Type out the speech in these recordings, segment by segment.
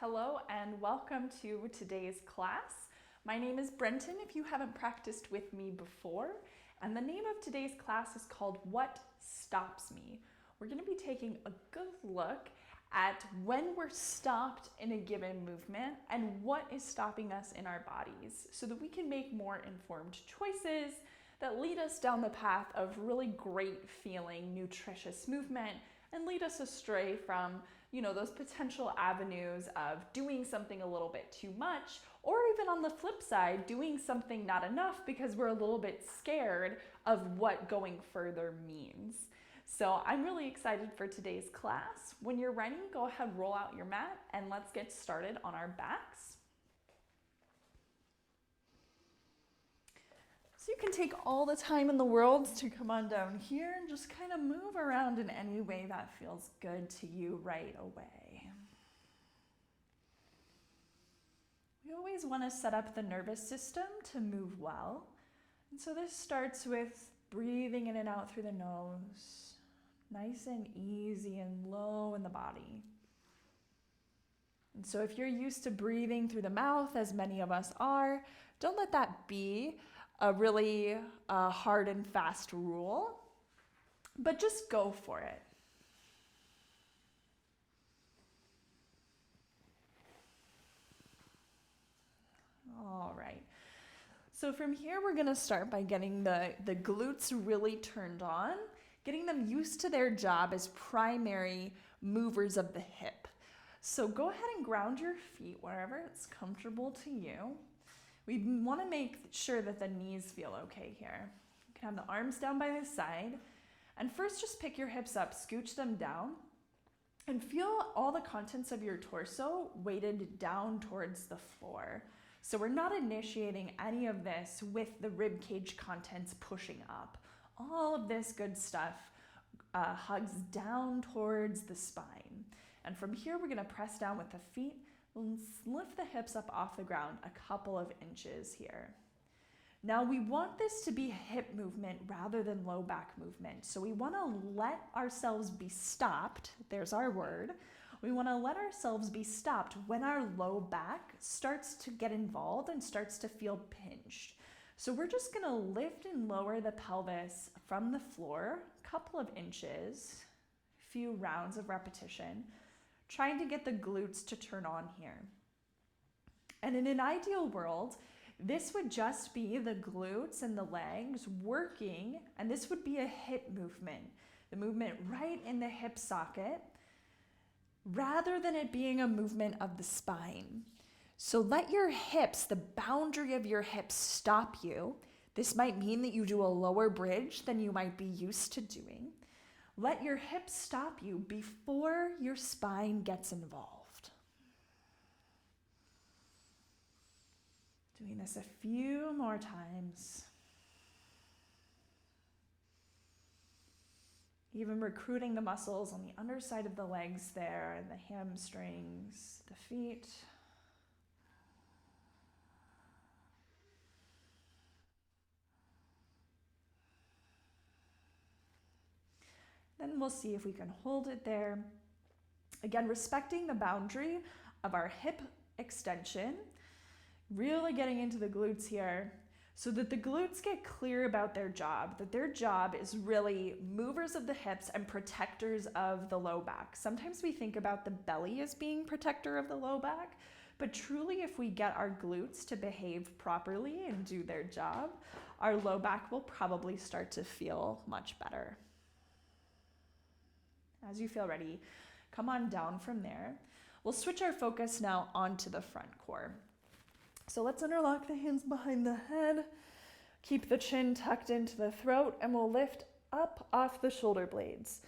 Hello and welcome to today's class. My name is Brenton if you haven't practiced with me before, and the name of today's class is called What Stops Me. We're going to be taking a good look at when we're stopped in a given movement and what is stopping us in our bodies so that we can make more informed choices that lead us down the path of really great feeling, nutritious movement and lead us astray from those potential avenues of doing something a little bit too much, or even on the flip side, doing something not enough because we're a little bit scared of what going further means. So I'm really excited for today's class. When you're ready, go ahead, roll out your mat, and let's get started on our backs. So you can take all the time in the world to come on down here and just kind of move around in any way that feels good to you right away. We always want to set up the nervous system to move well. And so this starts with breathing in and out through the nose, nice and easy and low in the body. And so if you're used to breathing through the mouth, as many of us are, don't let that be a really hard and fast rule, but just go for it. All right. So from here, we're going to start by getting the glutes really turned on, getting them used to their job as primary movers of the hip. So go ahead and ground your feet wherever it's comfortable to you. We want to make sure that the knees feel okay here. You can have the arms down by the side. And first, just pick your hips up, scooch them down, and feel all the contents of your torso weighted down towards the floor. So we're not initiating any of this with the rib cage contents pushing up. All of this good stuff hugs down towards the spine. And from here, we're going to press down with the feet. Lift the hips up off the ground a couple of inches here. Now we want this to be hip movement rather than low back movement. So we want to let ourselves be stopped. There's our word. We want to let ourselves be stopped when our low back starts to get involved and starts to feel pinched. So we're just going to lift and lower the pelvis from the floor a couple of inches, a few rounds of repetition, trying to get the glutes to turn on here. And in an ideal world, this would just be the glutes and the legs working, and this would be a hip movement, the movement right in the hip socket, rather than it being a movement of the spine. So let your hips, the boundary of your hips, stop you. This might mean that you do a lower bridge than you might be used to doing. Let your hips stop you before your spine gets involved. Doing this a few more times. Even recruiting the muscles on the underside of the legs there, and the hamstrings, the feet. Then we'll see if we can hold it there. Again, respecting the boundary of our hip extension, really getting into the glutes here so that the glutes get clear about their job, that their job is really movers of the hips and protectors of the low back. Sometimes we think about the belly as being protector of the low back, but truly if we get our glutes to behave properly and do their job, our low back will probably start to feel much better. As you feel ready, come on down from there. We'll switch our focus now onto the front core. So let's interlock the hands behind the head, keep the chin tucked into the throat, and we'll lift up off the shoulder blades.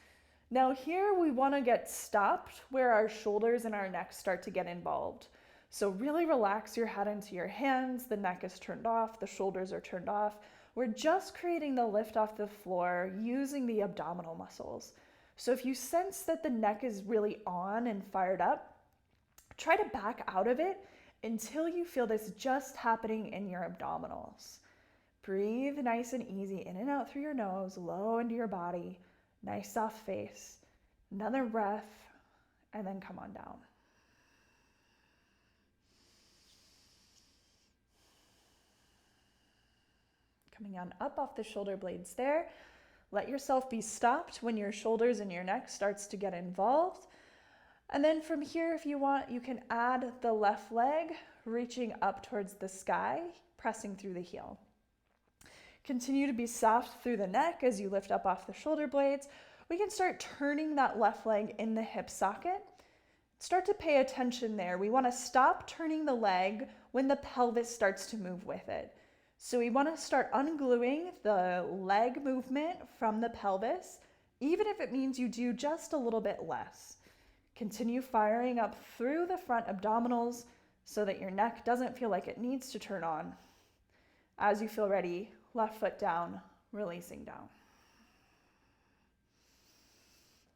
Now here we want to get stopped where our shoulders and our neck start to get involved. So really relax your head into your hands, the neck is turned off, the shoulders are turned off. We're just creating the lift off the floor using the abdominal muscles. So if you sense that the neck is really on and fired up, try to back out of it until you feel this just happening in your abdominals. Breathe nice and easy in and out through your nose, low into your body, nice soft face. Another breath, and then come on down. Coming on up off the shoulder blades there. Let yourself be stopped when your shoulders and your neck starts to get involved. And then from here, if you want, you can add the left leg, reaching up towards the sky, pressing through the heel. Continue to be soft through the neck as you lift up off the shoulder blades. We can start turning that left leg in the hip socket. Start to pay attention there. We want to stop turning the leg when the pelvis starts to move with it. So we want to start ungluing the leg movement from the pelvis, even if it means you do just a little bit less. Continue firing up through the front abdominals so that your neck doesn't feel like it needs to turn on. As you feel ready, left foot down, releasing down.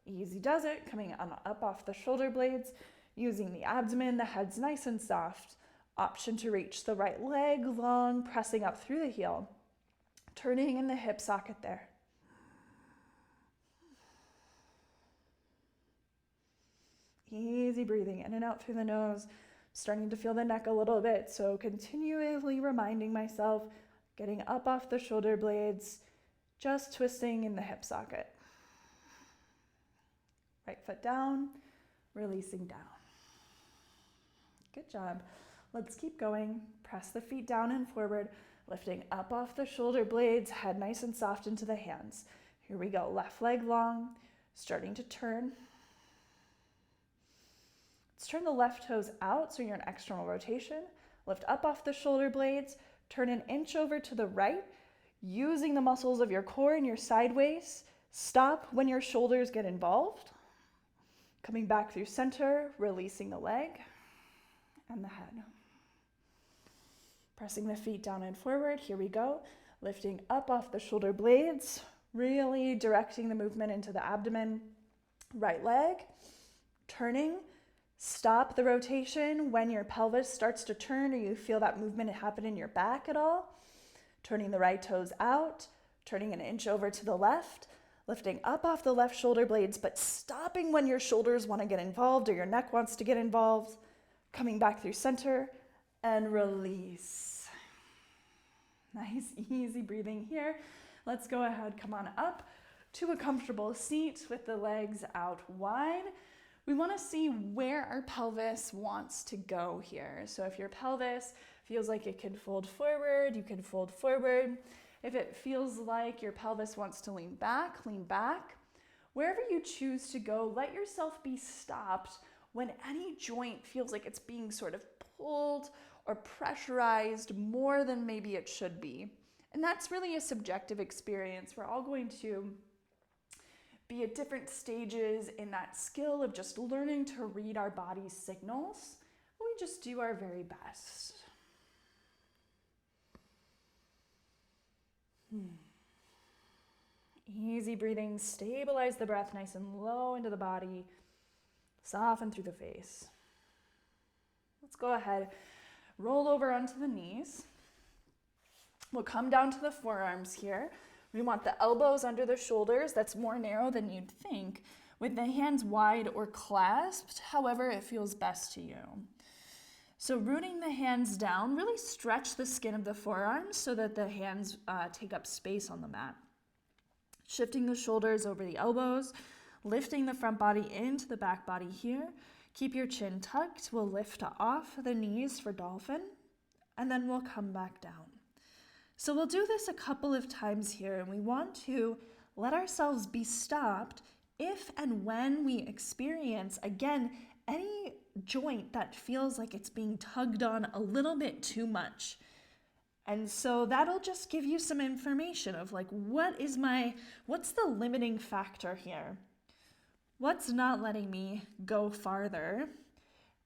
Easy does it, coming on up off the shoulder blades, using the abdomen, the head's nice and soft. Option to reach the right leg long, pressing up through the heel, turning in the hip socket there. Easy breathing in and out through the nose, starting to feel the neck a little bit, so continually reminding myself, getting up off the shoulder blades, just twisting in the hip socket. Right foot down, releasing down. Good job. Let's keep going. Press the feet down and forward, lifting up off the shoulder blades, head nice and soft into the hands. Here we go, left leg long, starting to turn. Let's turn the left toes out so you're in external rotation. Lift up off the shoulder blades, turn an inch over to the right, using the muscles of your core and your side waist. Stop when your shoulders get involved. Coming back through center, releasing the leg and the head. Pressing the feet down and forward, here we go. Lifting up off the shoulder blades, really directing the movement into the abdomen. Right leg, turning. Stop the rotation when your pelvis starts to turn or you feel that movement happen in your back at all. Turning the right toes out, turning an inch over to the left, lifting up off the left shoulder blades, but stopping when your shoulders want to get involved or your neck wants to get involved. Coming back through center and release. Nice, easy breathing here. Let's go ahead, come on up to a comfortable seat with the legs out wide. We want to see where our pelvis wants to go here. So if your pelvis feels like it can fold forward, you can fold forward. If it feels like your pelvis wants to lean back, lean back. Wherever you choose to go, let yourself be stopped when any joint feels like it's being sort of pulled or pressurized more than maybe it should be. And that's really a subjective experience. We're all going to be at different stages in that skill of just learning to read our body's signals. We just do our very best. Easy breathing, stabilize the breath nice and low into the body, soften through the face. Let's go ahead, roll over onto the knees. We'll come down to the forearms here. We want the elbows under the shoulders. That's more narrow than you'd think, with the hands wide or clasped, however it feels best to you. So rooting the hands down, really stretch the skin of the forearms so that the hands take up space on the mat. Shifting the shoulders over the elbows, lifting the front body into the back body here. Keep your chin tucked. We'll lift off the knees for dolphin, and then we'll come back down. So we'll do this a couple of times here, and we want to let ourselves be stopped if and when we experience, again, any joint that feels like it's being tugged on a little bit too much. And so that'll just give you some information of like, what's the limiting factor here? What's not letting me go farther?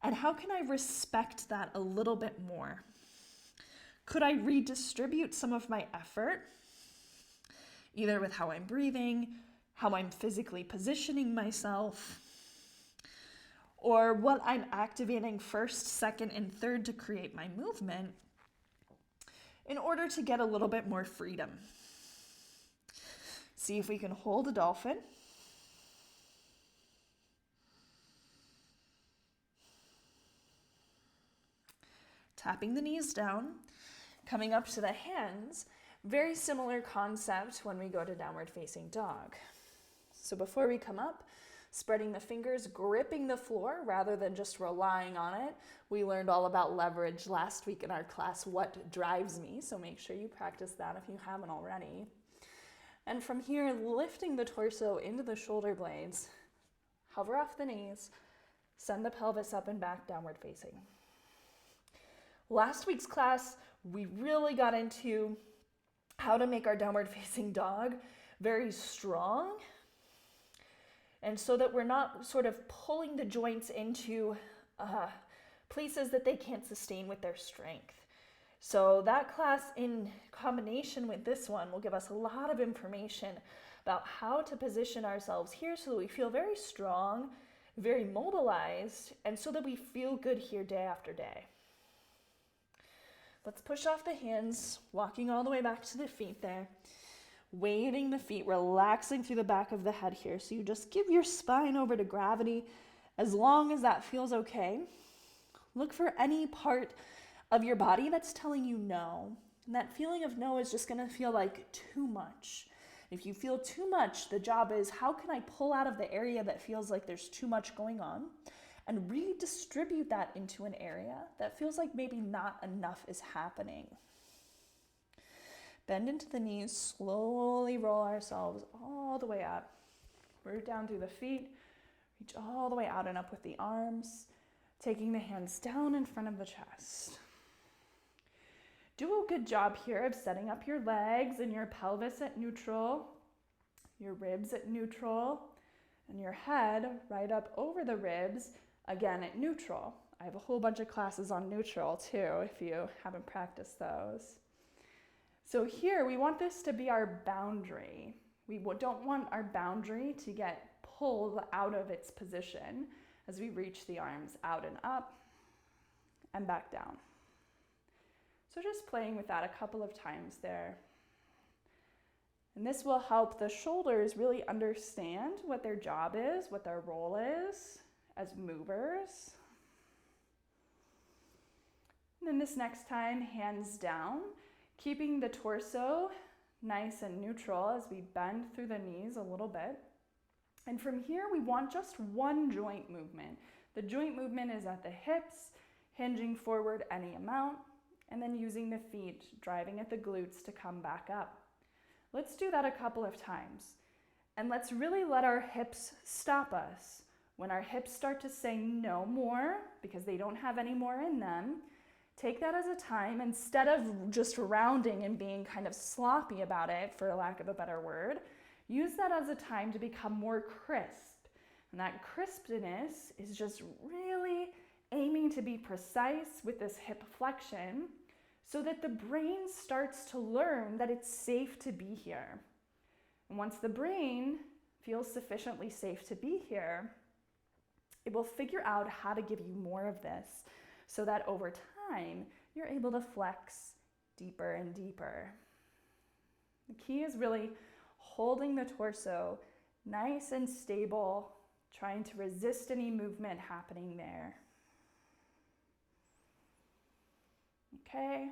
And how can I respect that a little bit more? Could I redistribute some of my effort, either with how I'm breathing, how I'm physically positioning myself, or what I'm activating first, second, and third to create my movement in order to get a little bit more freedom? See if we can hold a dolphin. Tapping the knees down, coming up to the hands, Very similar concept when we go to downward facing dog. So before we come up, spreading the fingers, gripping the floor rather than just relying on it. We learned all about leverage last week in our class, What Drives Me, so make sure you practice that if you haven't already. And from here, lifting the torso into the shoulder blades, hover off the knees, send the pelvis up and back, downward facing. Last week's class, we really got into how to make our downward facing dog very strong, and so that we're not sort of pulling the joints into places that they can't sustain with their strength. So that class in combination with this one will give us a lot of information about how to position ourselves here so that we feel very strong, very mobilized, and so that we feel good here day after day. Let's push off the hands, walking all the way back to the feet there. Weighting the feet, relaxing through the back of the head here. So you just give your spine over to gravity as long as that feels okay. Look for any part of your body that's telling you no. And that feeling of no is just going to feel like too much. If you feel too much, the job is how can I pull out of the area that feels like there's too much going on and redistribute that into an area that feels like maybe not enough is happening. Bend into the knees, slowly roll ourselves all the way up. Root down through the feet, reach all the way out and up with the arms, taking the hands down in front of the chest. Do a good job here of setting up your legs and your pelvis at neutral, your ribs at neutral, and your head right up over the ribs, again at neutral. I have a whole bunch of classes on neutral too, if you haven't practiced those. So here we want this to be our boundary. We don't want our boundary to get pulled out of its position as we reach the arms out and up and back down. So just playing with that a couple of times there. And this will help the shoulders really understand what their job is, what their role is as movers. And then this next time, hands down, keeping the torso nice and neutral as we bend through the knees a little bit. And from here, we want just one joint movement. The joint movement is at the hips, hinging forward any amount, and then using the feet, driving at the glutes to come back up. Let's do that a couple of times. And let's really let our hips stop us. When our hips start to say no more, because they don't have any more in them, take that as a time, instead of just rounding and being kind of sloppy about it, for lack of a better word, use that as a time to become more crisp. And that crispness is just really aiming to be precise with this hip flexion so that the brain starts to learn that it's safe to be here. And once the brain feels sufficiently safe to be here, it will figure out how to give you more of this so that over time, you're able to flex deeper and deeper. The key is really holding the torso nice and stable, trying to resist any movement happening there. Okay,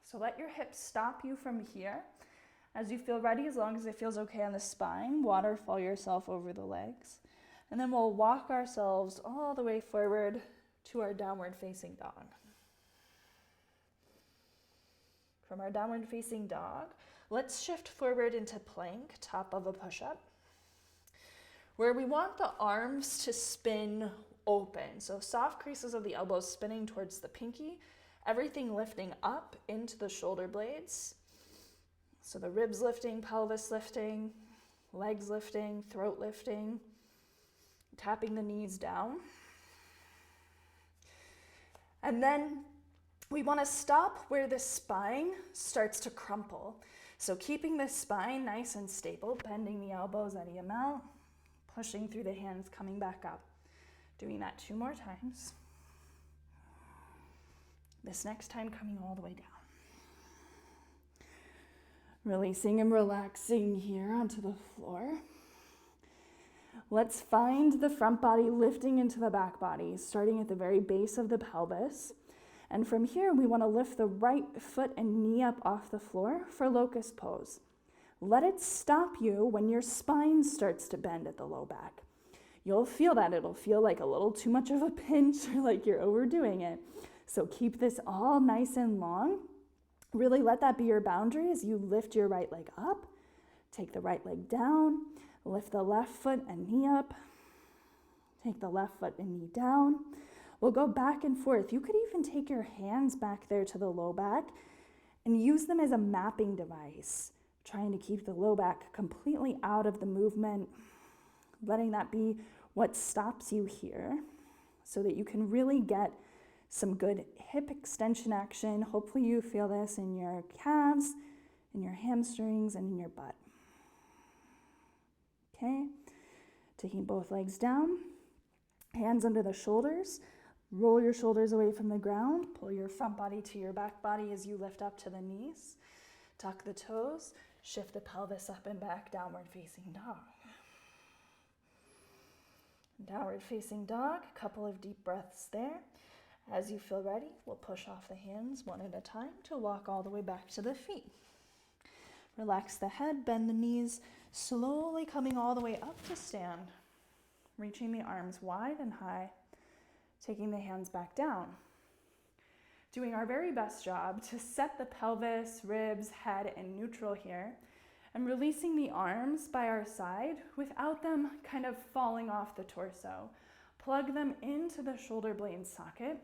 so let your hips stop you from here. As you feel ready, as long as it feels okay on the spine, waterfall yourself over the legs. And then we'll walk ourselves all the way forward to our downward facing dog. From our downward facing dog, let's shift forward into plank, top of a push-up, where we want the arms to spin open. So soft creases of the elbows spinning towards the pinky, everything lifting up into the shoulder blades. So the ribs lifting, pelvis lifting, legs lifting, throat lifting, tapping the knees down. And then we want to stop where the spine starts to crumple. So keeping the spine nice and stable, bending the elbows any amount, pushing through the hands, coming back up. Doing that 2 more times. This next time coming all the way down. Releasing and relaxing here onto the floor. Let's find the front body lifting into the back body, starting at the very base of the pelvis. And from here, we want to lift the right foot and knee up off the floor for locust pose. Let it stop you when your spine starts to bend at the low back. You'll feel that. It'll feel like a little too much of a pinch or like you're overdoing it. So keep this all nice and long. Really let that be your boundary as you lift your right leg up. Take the right leg down. Lift the left foot and knee up. Take the left foot and knee down. We'll go back and forth. You could even take your hands back there to the low back and use them as a mapping device, trying to keep the low back completely out of the movement, letting that be what stops you here so that you can really get some good hip extension action. Hopefully you feel this in your calves, in your hamstrings, and in your butt. Okay, taking both legs down, hands under the shoulders, roll your shoulders away from the ground, pull your front body to your back body as you lift up to the knees, tuck the toes, shift the pelvis up and back, downward facing dog. Downward facing dog, a couple of deep breaths there. As you feel ready, we'll push off the hands one at a time to walk all the way back to the feet. Relax the head, bend the knees, slowly coming all the way up to stand. Reaching the arms wide and high, taking the hands back down. Doing our very best job to set the pelvis, ribs, head, and neutral here, and releasing the arms by our side without them kind of falling off the torso. Plug them into the shoulder blade socket,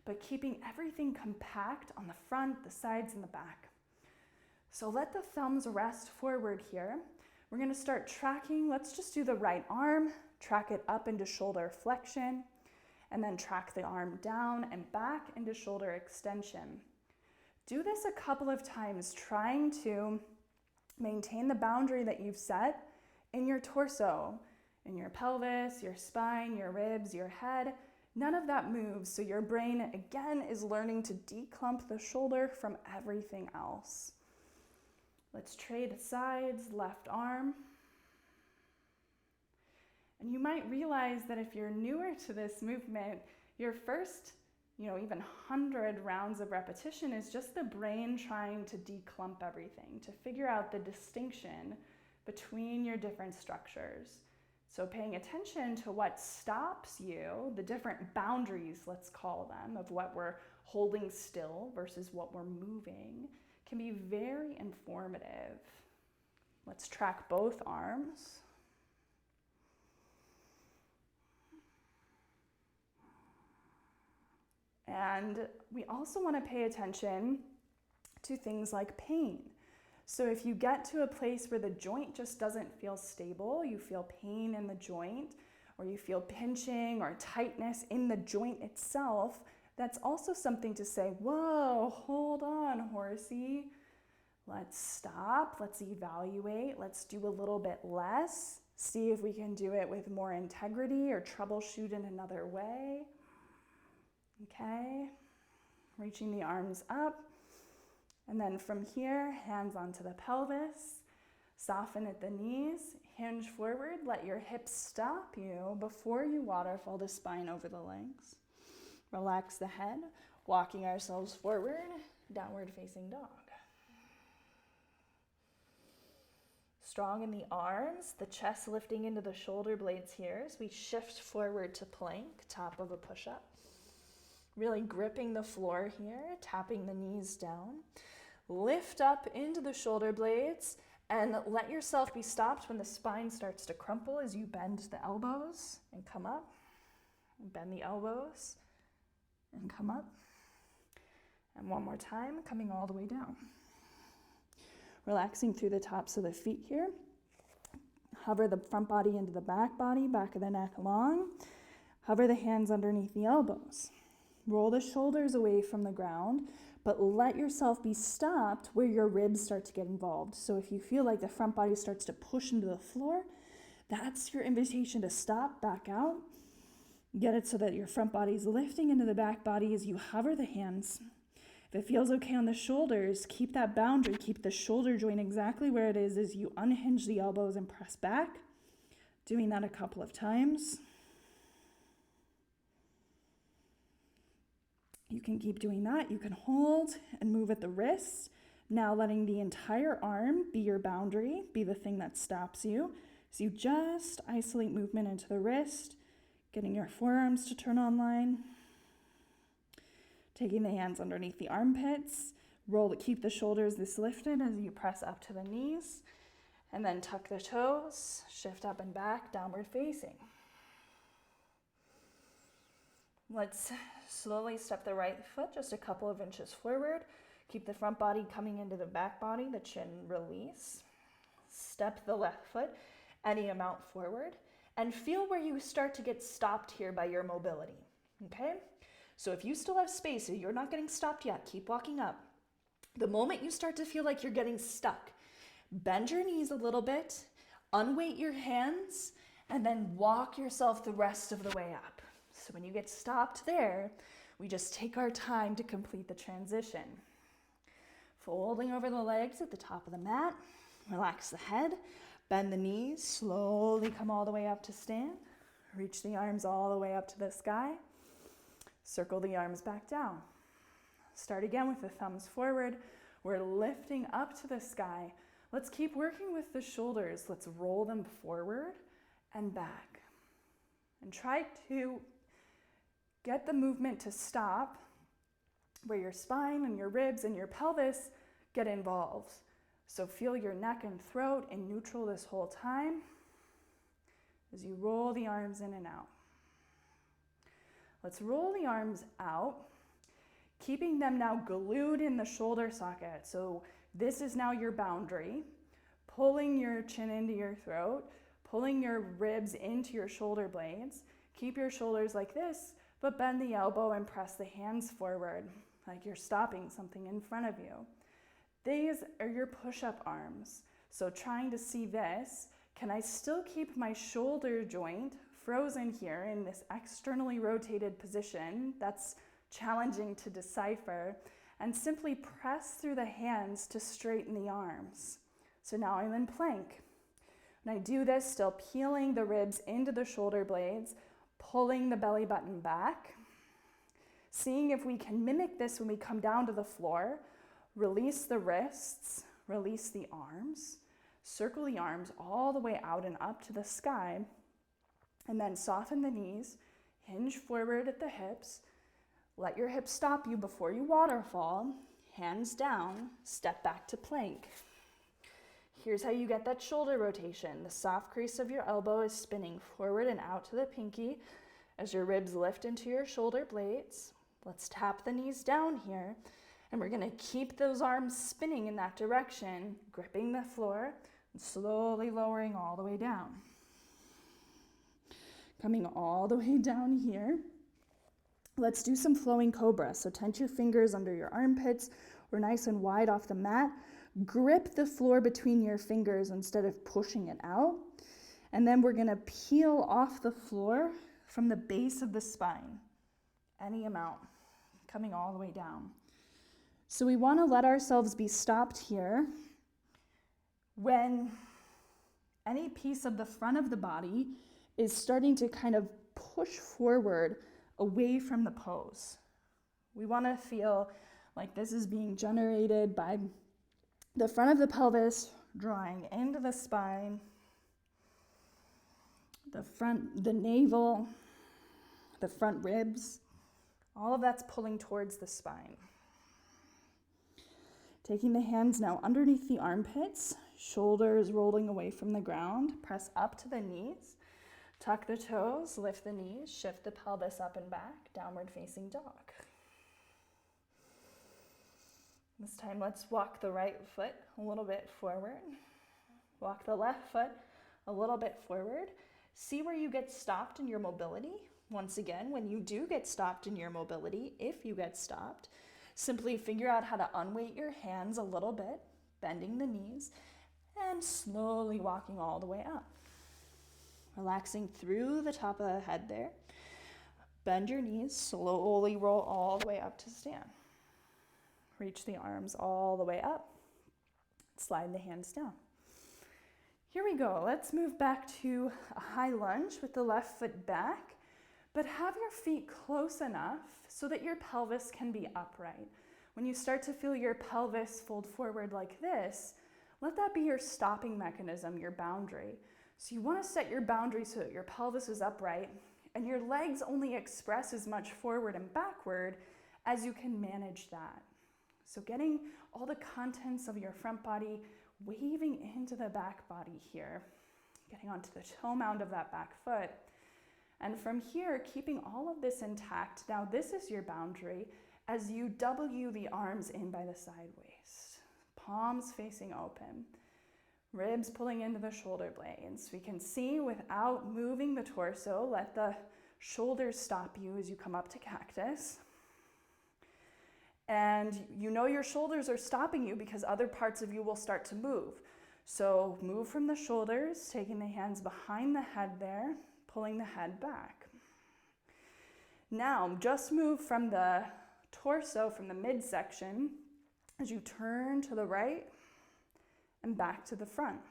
but keeping everything compact on the front, the sides, and the back. So let the thumbs rest forward here. We're going to start tracking. Let's just do the right arm, track it up into shoulder flexion, and then track the arm down and back into shoulder extension. Do this a couple of times, trying to maintain the boundary that you've set in your torso, in your pelvis, your spine, your ribs, your head. None of that moves, so your brain, again, is learning to declump the shoulder from everything else. Let's trade sides, left arm. And you might realize that if you're newer to this movement, your first, even 100 rounds of repetition is just the brain trying to declump everything, to figure out the distinction between your different structures. So paying attention to what stops you, the different boundaries, let's call them, of what we're holding still versus what we're moving, can be very informative. Let's track both arms. And we also want to pay attention to things like pain. So if you get to a place where the joint just doesn't feel stable, you feel pain in the joint, or you feel pinching or tightness in the joint itself, that's also something to say, whoa, hold on, horsey. Let's stop, let's evaluate, let's do a little bit less, see if we can do it with more integrity or troubleshoot in another way. Okay, reaching the arms up. And then from here, hands onto the pelvis, soften at the knees, hinge forward, let your hips stop you before you waterfall the spine over the legs. Relax the head, walking ourselves forward, downward facing dog. Strong in the arms, the chest lifting into the shoulder blades here as we shift forward to plank, top of a push-up. Really gripping the floor here, tapping the knees down. Lift up into the shoulder blades and let yourself be stopped when the spine starts to crumple as you bend the elbows and come up. Bend the elbows and come up. And one more time, coming all the way down. Relaxing through the tops of the feet here. Hover the front body into the back body, back of the neck long. Hover the hands underneath the elbows. Roll the shoulders away from the ground, but let yourself be stopped where your ribs start to get involved. So if you feel like the front body starts to push into the floor, that's your invitation to stop, back out. Get it so that your front body is lifting into the back body as you hover the hands. If it feels okay on the shoulders, keep that boundary, keep the shoulder joint exactly where it is as you unhinge the elbows and press back. Doing that a couple of times. You can keep doing that. You can hold and move at the wrist. Now letting the entire arm be your boundary, be the thing that stops you. So you just isolate movement into the wrist, getting your forearms to turn online. Taking the hands underneath the armpits. Keep the shoulders this lifted as you press up to the knees. And then tuck the toes, shift up and back, downward facing. Let's slowly step the right foot just a couple of inches forward. Keep the front body coming into the back body, the chin release. Step the left foot any amount forward and feel where you start to get stopped here by your mobility, okay? So if you still have space, if you're not getting stopped yet, keep walking up. The moment you start to feel like you're getting stuck, bend your knees a little bit, unweight your hands, and then walk yourself the rest of the way up. So when you get stopped there, we just take our time to complete the transition. Folding over the legs at the top of the mat, relax the head, bend the knees, slowly come all the way up to stand, reach the arms all the way up to the sky, circle the arms back down. Start again with the thumbs forward. We're lifting up to the sky. Let's keep working with the shoulders. Let's roll them forward and back. And try to get the movement to stop where your spine and your ribs and your pelvis get involved. So feel your neck and throat in neutral this whole time as you roll the arms in and out. Let's roll the arms out, keeping them now glued in the shoulder socket. So this is now your boundary, pulling your chin into your throat, pulling your ribs into your shoulder blades. Keep your shoulders like this, but bend the elbow and press the hands forward like you're stopping something in front of you. These are your push-up arms. So trying to see this, can I still keep my shoulder joint frozen here in this externally rotated position? That's challenging to decipher. And simply press through the hands to straighten the arms. So now I'm in plank. When I do this, still peeling the ribs into the shoulder blades, pulling the belly button back, seeing if we can mimic this when we come down to the floor. Release the wrists, release the arms, circle the arms all the way out and up to the sky, and then soften the knees, hinge forward at the hips, let your hips stop you before you waterfall, hands down, step back to plank. Here's how you get that shoulder rotation. The soft crease of your elbow is spinning forward and out to the pinky as your ribs lift into your shoulder blades. Let's tap the knees down here, and we're gonna keep those arms spinning in that direction, gripping the floor, and slowly lowering all the way down. Coming all the way down here. Let's do some flowing cobra. So tense your fingers under your armpits. We're nice and wide off the mat. Grip the floor between your fingers instead of pushing it out. And then we're gonna peel off the floor from the base of the spine, any amount, coming all the way down. So we wanna let ourselves be stopped here when any piece of the front of the body is starting to kind of push forward away from the pose. We want to feel like this is being generated by the front of the pelvis drawing into the spine, the navel, the front ribs, all of that's pulling towards the spine. Taking the hands now underneath the armpits, shoulders rolling away from the ground, press up to the knees. Tuck the toes, lift the knees, shift the pelvis up and back, downward facing dog. This time let's walk the right foot a little bit forward. Walk the left foot a little bit forward. See where you get stopped in your mobility. Once again, when you do get stopped in your mobility, if you get stopped, simply figure out how to unweight your hands a little bit, bending the knees, and slowly walking all the way up. Relaxing through the top of the head there. Bend your knees, slowly roll all the way up to stand. Reach the arms all the way up. Slide the hands down. Here we go. Let's move back to a high lunge with the left foot back. but have your feet close enough so that your pelvis can be upright. When you start to feel your pelvis fold forward like this, let that be your stopping mechanism, your boundary. So you want to set your boundary so that your pelvis is upright and your legs only express as much forward and backward as you can manage that. So getting all the contents of your front body waving into the back body here, getting onto the toe mound of that back foot. And from here, keeping all of this intact. Now this is your boundary as you W the arms in by the side waist. Palms facing open. Ribs pulling into the shoulder blades. We can see without moving the torso, let the shoulders stop you as you come up to cactus. And you know your shoulders are stopping you because other parts of you will start to move. So move from the shoulders, taking the hands behind the head there, pulling the head back. Now just move from the torso, from the midsection, as you turn to the right and back to the front.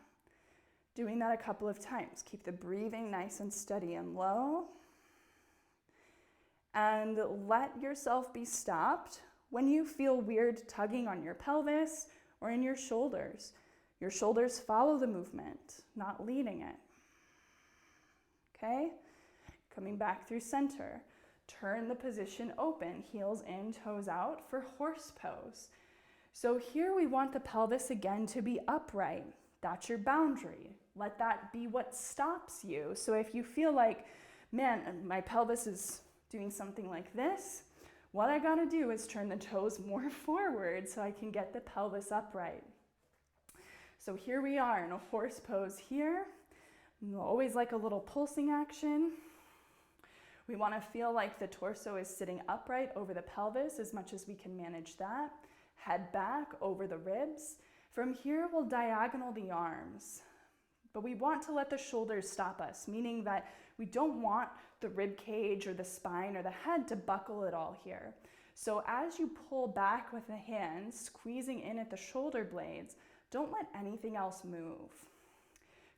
Doing that a couple of times. Keep the breathing nice and steady and low. And let yourself be stopped when you feel weird tugging on your pelvis or in your shoulders. Your shoulders follow the movement, not leading it. Okay? Coming back through center. Turn the position open, heels in, toes out for horse pose. So here we want the pelvis again to be upright. That's your boundary. Let that be what stops you. So if you feel like, man, my pelvis is doing something like this, what I gotta do is turn the toes more forward so I can get the pelvis upright. So here we are in a horse pose here. Always like a little pulsing action. We wanna feel like the torso is sitting upright over the pelvis as much as we can manage that. Head back over the ribs. From here, we'll diagonal the arms. But we want to let the shoulders stop us, meaning that we don't want the rib cage or the spine or the head to buckle at all here. So as you pull back with the hands, squeezing in at the shoulder blades, don't let anything else move.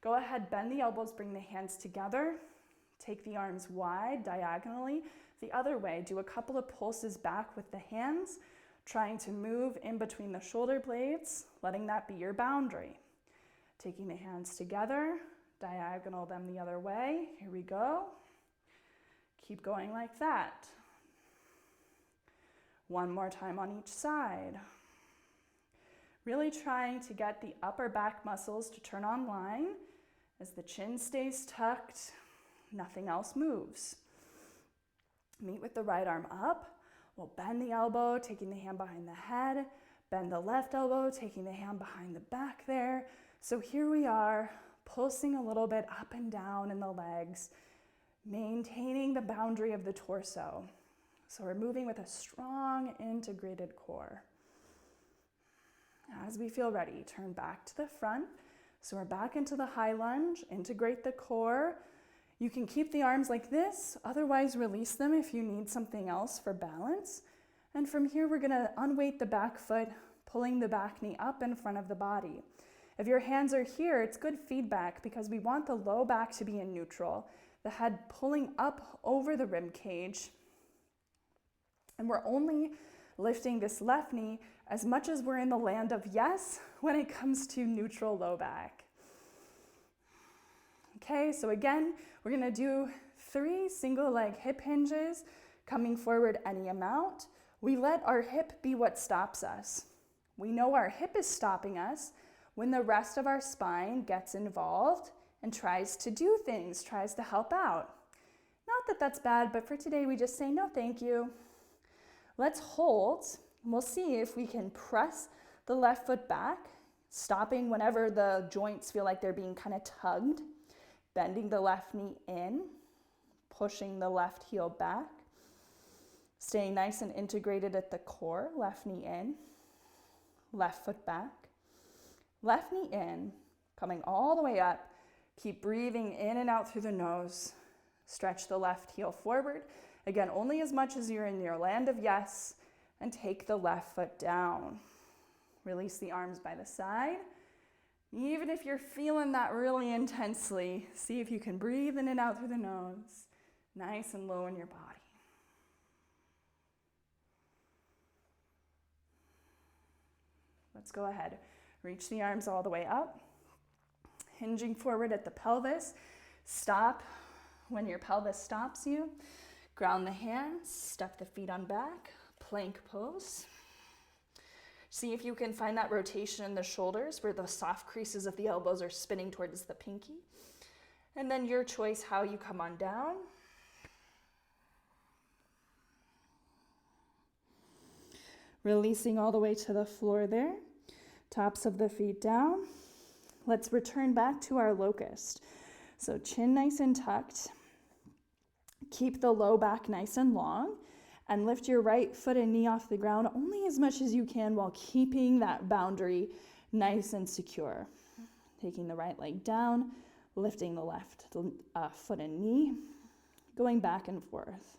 Go ahead, bend the elbows, bring the hands together, take the arms wide, diagonally, the other way. Do a couple of pulses back with the hands, trying to move in between the shoulder blades, letting that be your boundary. Taking the hands together, diagonal them the other way. Here we go. Keep going like that. One more time on each side. Really trying to get the upper back muscles to turn online as the chin stays tucked, nothing else moves. Meet with the right arm up. We'll bend the elbow, taking the hand behind the head. Bend the left elbow, taking the hand behind the back there. So here we are, pulsing a little bit up and down in the legs, maintaining the boundary of the torso. So we're moving with a strong integrated core. As we feel ready, turn back to the front. So we're back into the high lunge, integrate the core. You can keep the arms like this, otherwise release them if you need something else for balance. And from here, we're gonna unweight the back foot, pulling the back knee up in front of the body. If your hands are here, it's good feedback because we want the low back to be in neutral, the head pulling up over the rib cage. And we're only lifting this left knee as much as we're in the land of yes when it comes to neutral low back. Okay, so again, we're gonna do 3 single leg hip hinges, coming forward any amount. We let our hip be what stops us. We know our hip is stopping us when the rest of our spine gets involved and tries to do things, tries to help out. Not that that's bad, but for today we just say no thank you. Let's hold, and we'll see if we can press the left foot back, stopping whenever the joints feel like they're being kind of tugged, bending the left knee in, pushing the left heel back, staying nice and integrated at the core, left knee in, left foot back, left knee in, coming all the way up. Keep breathing in and out through the nose. Stretch the left heel forward. Again, only as much as you're in your land of yes, and take the left foot down. Release the arms by the side. Even if you're feeling that really intensely, see if you can breathe in and out through the nose. nice and low in your body. Let's go ahead. Reach the arms all the way up, hinging forward at the pelvis. Stop when your pelvis stops you. Ground the hands, step the feet on back, plank pose. See if you can find that rotation in the shoulders where the soft creases of the elbows are spinning towards the pinky. And then your choice how you come on down. Releasing all the way to the floor there. Tops of the feet down. Let's return back to our locust. So chin nice and tucked. Keep the low back nice and long. And lift your right foot and knee off the ground only as much as you can while keeping that boundary nice and secure. Taking the right leg down, lifting the left foot and knee, going back and forth.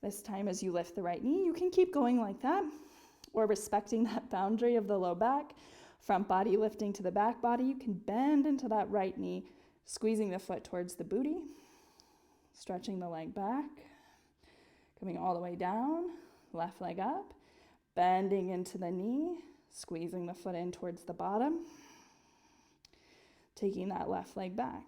This time as you lift the right knee, you can keep going like that, or respecting that boundary of the low back, front body lifting to the back body. You can bend into that right knee, squeezing the foot towards the booty, stretching the leg back, coming all the way down, left leg up, bending into the knee, squeezing the foot in towards the bottom, taking that left leg back.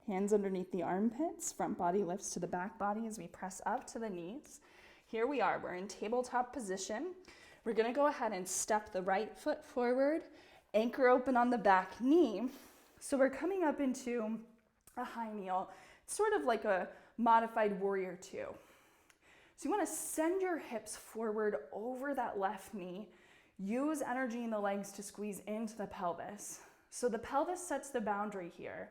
Hands underneath the armpits, front body lifts to the back body as we press up to the knees. Here we are, we're in tabletop position. We're gonna go ahead and step the right foot forward, anchor open on the back knee. So we're coming up into a high kneel. It's sort of like a modified warrior two. So you wanna send your hips forward over that left knee. Use energy in the legs to squeeze into the pelvis. So the pelvis sets the boundary here.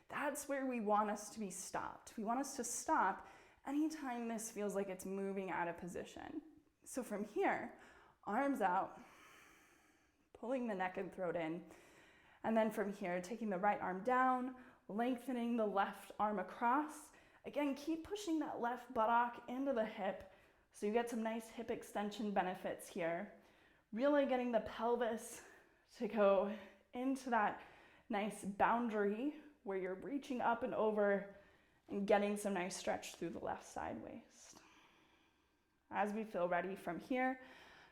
That's where we want us to be stopped. We want us to stop anytime this feels like it's moving out of position. So from here, arms out, pulling the neck and throat in. And then from here, taking the right arm down, lengthening the left arm across. Again, keep pushing that left buttock into the hip so you get some nice hip extension benefits here. Really getting the pelvis to go into that nice boundary where you're reaching up and over and getting some nice stretch through the left side waist. As we feel ready from here,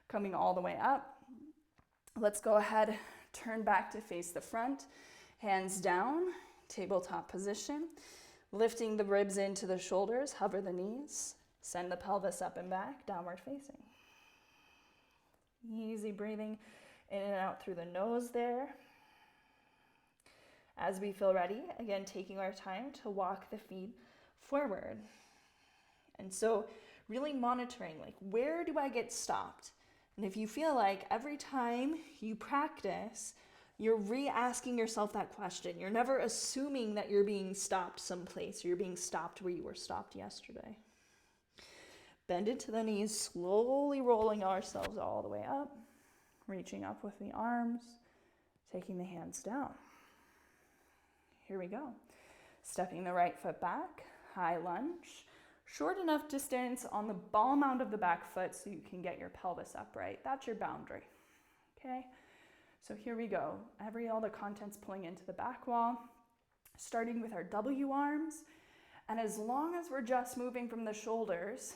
coming all the way up, let's go ahead, turn back to face the front, hands down, tabletop position, lifting the ribs into the shoulders, hover the knees, send the pelvis up and back, downward facing. Easy breathing in and out through the nose there. As we feel ready, again, taking our time to walk the feet forward. And so really monitoring, like, where do I get stopped? And if you feel like every time you practice, you're re-asking yourself that question. You're never assuming that you're being stopped someplace, or you're being stopped where you were stopped yesterday. Bend into the knees, slowly rolling ourselves all the way up, reaching up with the arms, taking the hands down. Here we go. Stepping the right foot back, high lunge, short enough distance on the ball mound of the back foot so you can get your pelvis upright. That's your boundary, okay? So here we go. All the content's pulling into the back wall, starting with our W arms. And as long as we're just moving from the shoulders,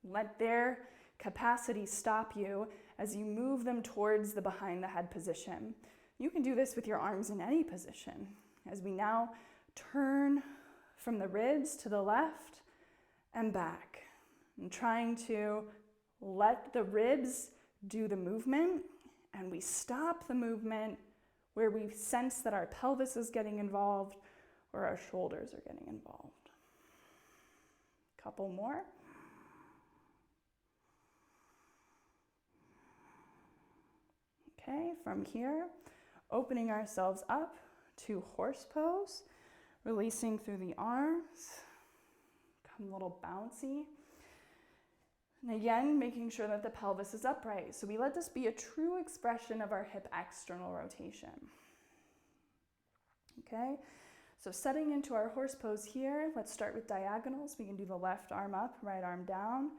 let their capacity stop you as you move them towards the behind the head position. You can do this with your arms in any position. As we now turn from the ribs to the left and back, and trying to let the ribs do the movement, and we stop the movement where we sense that our pelvis is getting involved or our shoulders are getting involved. Couple more. Okay, from here, opening ourselves up to horse pose, releasing through the arms, come a little bouncy. And again, making sure that the pelvis is upright. So we let this be a true expression of our hip external rotation. Okay, so setting into our horse pose here, let's start with diagonals. We can do the left arm up, right arm down,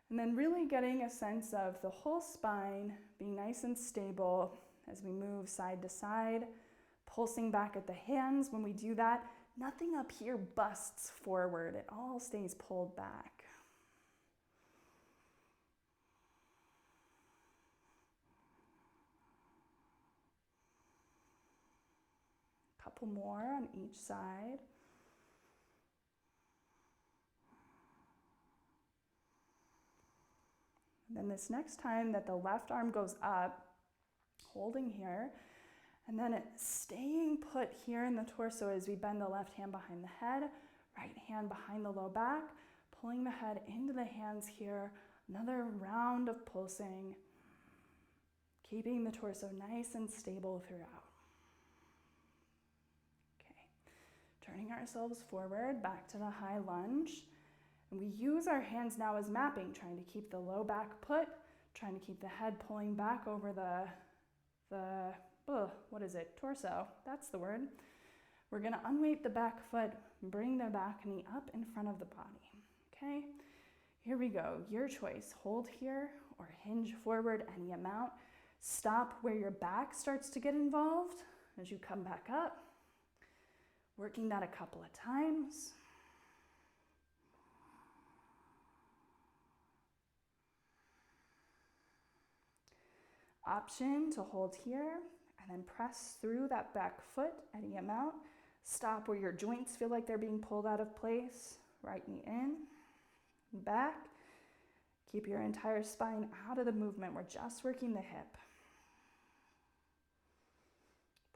and then really getting a sense of the whole spine being nice and stable as we move side to side, pulsing back at the hands. When we do that, nothing up here busts forward. It all stays pulled back. Couple more on each side. And then this next time that the left arm goes up, holding here, and then it's staying put here in the torso as we bend the left hand behind the head, right hand behind the low back, pulling the head into the hands here. Another round of pulsing, keeping the torso nice and stable throughout. Okay, turning ourselves forward, back to the high lunge. And we use our hands now as mapping, trying to keep the low back put, trying to keep the head pulling back over torso. That's the word. We're gonna unweight the back foot, bring the back knee up in front of the body. Okay, here we go. Your choice. Hold here or hinge forward any amount. Stop where your back starts to get involved as you come back up. Working that a couple of times. Option to hold here and then press through that back foot any amount. Stop where your joints feel like they're being pulled out of place. Right knee in, back. Keep your entire spine out of the movement. We're just working the hip.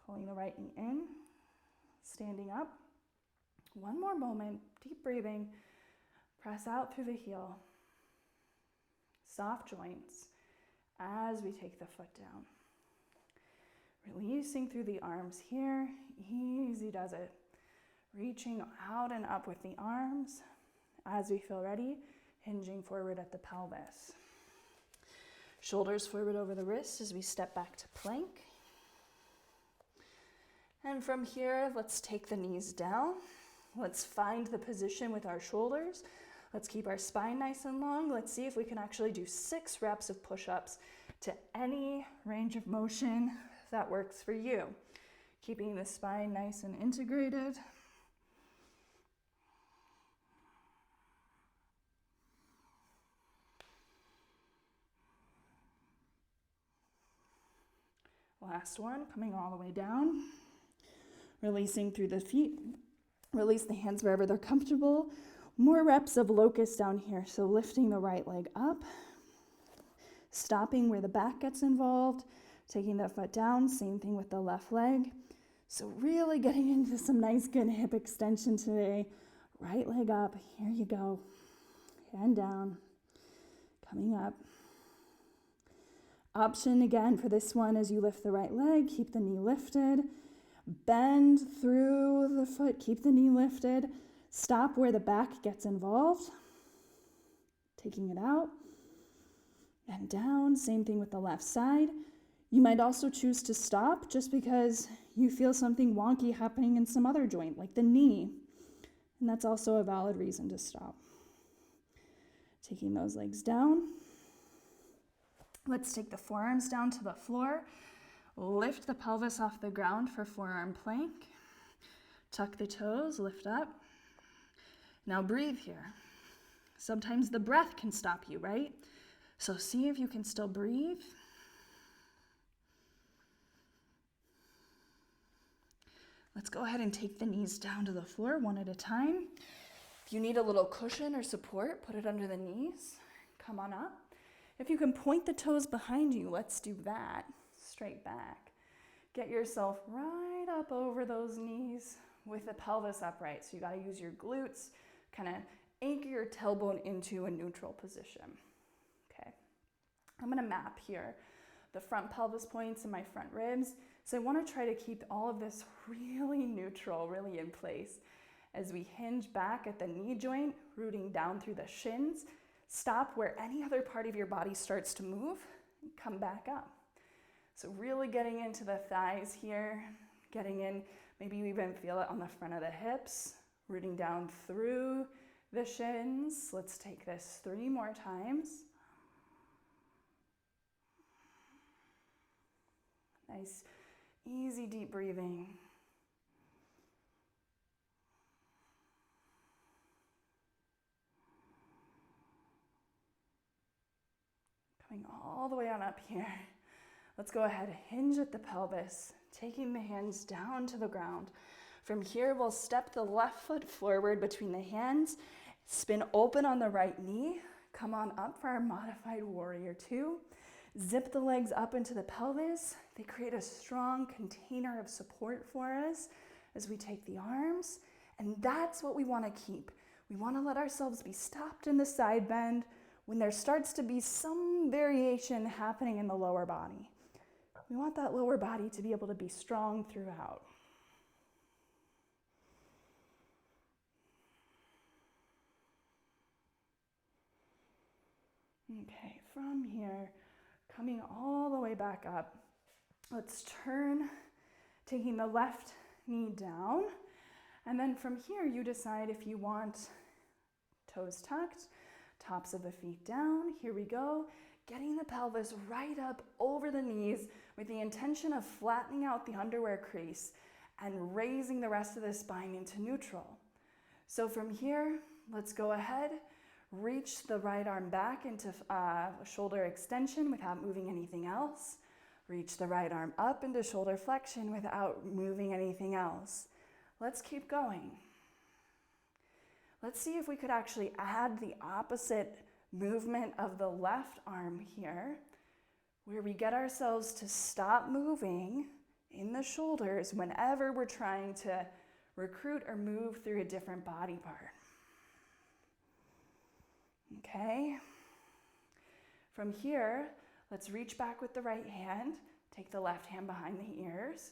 Pulling the right knee in, standing up. One more moment, deep breathing. Press out through the heel. Soft joints as we take the foot down. Releasing through the arms here, easy does it. Reaching out and up with the arms. As we feel ready, hinging forward at the pelvis. Shoulders forward over the wrists as we step back to plank. And from here, let's take the knees down. Let's find the position with our shoulders. Let's keep our spine nice and long. Let's see if we can actually do 6 reps of push-ups to any range of motion that works for you. Keeping the spine nice and integrated. Last one, coming all the way down. Releasing through the feet. Release the hands wherever they're comfortable. More reps of locust down here. So lifting the right leg up. Stopping where the back gets involved. Taking the foot down. Same thing with the left leg. So really getting into some nice good hip extension today. Right leg up. Here you go. And down. Coming up. Option again for this one as you lift the right leg. Keep the knee lifted. Bend through the foot. Keep the knee lifted. Stop where the back gets involved. Taking it out. And down. Same thing with the left side. You might also choose to stop just because you feel something wonky happening in some other joint, like the knee. And that's also a valid reason to stop. Taking those legs down. Let's take the forearms down to the floor. Lift the pelvis off the ground for forearm plank. Tuck the toes, lift up. Now breathe here. Sometimes the breath can stop you, right? So see if you can still breathe. Let's go ahead and take the knees down to the floor one at a time. If you need a little cushion or support, put it under the knees. Come on up. If you can point the toes behind you, let's do that. Straight back. Get yourself right up over those knees with the pelvis upright. So you got to use your glutes, kind of anchor your tailbone into a neutral position. Okay. I'm going to map here the front pelvis points and my front ribs. So I want to try to keep all of this really neutral, really in place as we hinge back at the knee joint, rooting down through the shins. Stop where any other part of your body starts to move and come back up. So really getting into the thighs here, getting in, maybe you even feel it on the front of the hips, rooting down through the shins. Let's take this 3 more times. Nice, easy, deep breathing. Coming all the way on up here. Let's go ahead, hinge at the pelvis, taking the hands down to the ground. From here, we'll step the left foot forward between the hands, spin open on the right knee, come on up for our modified warrior two. Zip the legs up into the pelvis. They create a strong container of support for us as we take the arms. And that's what we want to keep. We want to let ourselves be stopped in the side bend when there starts to be some variation happening in the lower body. We want that lower body to be able to be strong throughout. Okay, from here, coming all the way back up, let's turn, taking the left knee down, and then from here you decide if you want toes tucked, tops of the feet down. Here we go, getting the pelvis right up over the knees with the intention of flattening out the underwear crease and raising the rest of the spine into neutral. So from here, let's go ahead, reach the right arm back into shoulder extension without moving anything else. Reach the right arm up into shoulder flexion without moving anything else. Let's keep going. Let's see if we could actually add the opposite movement of the left arm here, where we get ourselves to stop moving in the shoulders whenever we're trying to recruit or move through a different body part. Okay, from here, let's reach back with the right hand, take the left hand behind the ears,